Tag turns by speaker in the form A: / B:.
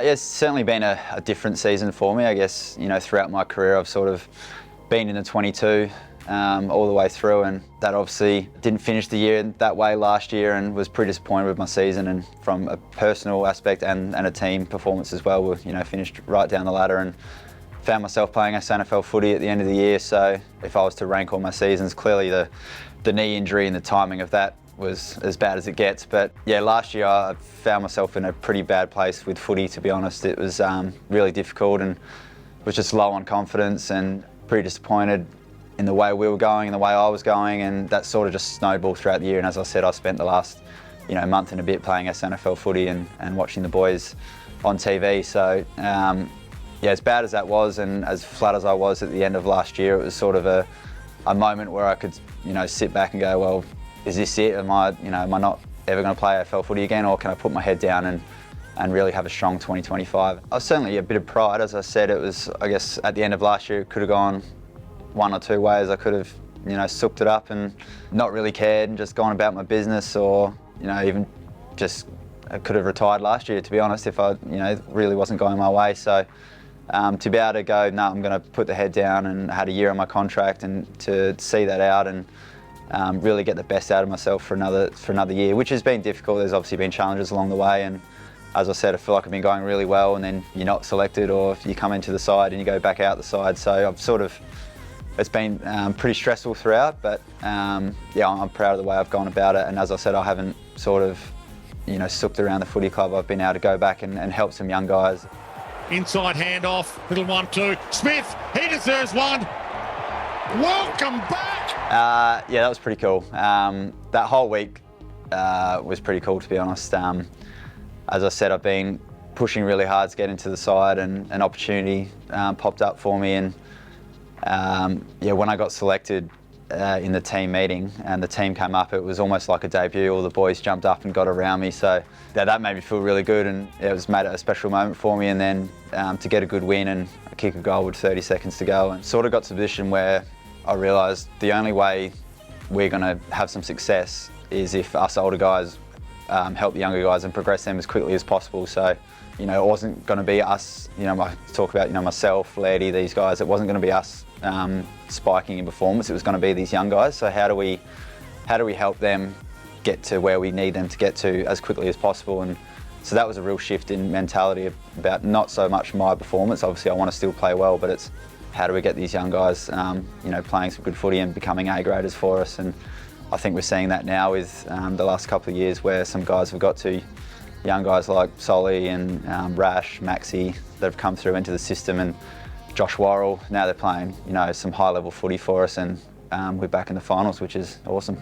A: Yeah, it's certainly been a different season for me. I guess, throughout my career I've sort of been in the 22 all the way through, and that obviously didn't finish the year that way last year, and was pretty disappointed with my season, and from a personal aspect and a team performance as well. We finished right down the ladder and found myself playing SNFL footy at the end of the year. So if I was to rank all my seasons, clearly the knee injury and the timing of that was as bad as it gets. But yeah, last year I found myself in a pretty bad place with footy, to be honest. It was really difficult and was just low on confidence and pretty disappointed in the way we were going and the way I was going, and that sort of just snowballed throughout the year. And as I said, I spent the last month and a bit playing SNFL footy and watching the boys on TV. So yeah, as bad as that was and as flat as I was at the end of last year, it was sort of a moment where I could sit back and go, well, is this it? Am I not ever going to play AFL footy again, or can I put my head down and really have a strong 2025? I was certainly a bit of pride. As I said, it was, I guess, at the end of last year, it could have gone one or two ways. I could have, sooked it up and not really cared and just gone about my business, or, even just I could have retired last year, to be honest, if I, really wasn't going my way. So to be able to go, no, I'm going to put the head down, and I had a year on my contract, and to see that out and really get the best out of myself for another year, which has been difficult. There's obviously been challenges along the way, and as I said, I feel like I've been going really well, and then you're not selected, or you come into the side and you go back out the side. So it's been pretty stressful throughout, but yeah, I'm proud of the way I've gone about it. And as I said, I haven't sooked around the footy club. I've been able to go back and help some young guys.
B: Inside handoff, little 1-2. Smith, he deserves one. Welcome back.
A: Yeah, that was pretty cool. That whole week was pretty cool, to be honest. As I said, I've been pushing really hard to get into the side, and an opportunity popped up for me. And yeah, when I got selected in the team meeting and the team came up, it was almost like a debut. All the boys jumped up and got around me. So yeah, that made me feel really good, and it made it a special moment for me. And then to get a good win and kick a goal with 30 seconds to go, and sort of got to a position where I realised the only way we're going to have some success is if us older guys help the younger guys and progress them as quickly as possible. So, it wasn't going to be us, I talk about, myself, Laddie, these guys, it wasn't going to be us spiking in performance, it was going to be these young guys. So how do we help them get to where we need them to get to as quickly as possible? And so that was a real shift in mentality about not so much my performance. Obviously I want to still play well, but it's how do we get these young guys playing some good footy and becoming A-graders for us. And I think we're seeing that now with the last couple of years, where some guys have got to, young guys like Solly and Rash, Maxi, that have come through into the system, and Josh Worrell. Now they're playing some high-level footy for us, and we're back in the finals, which is awesome.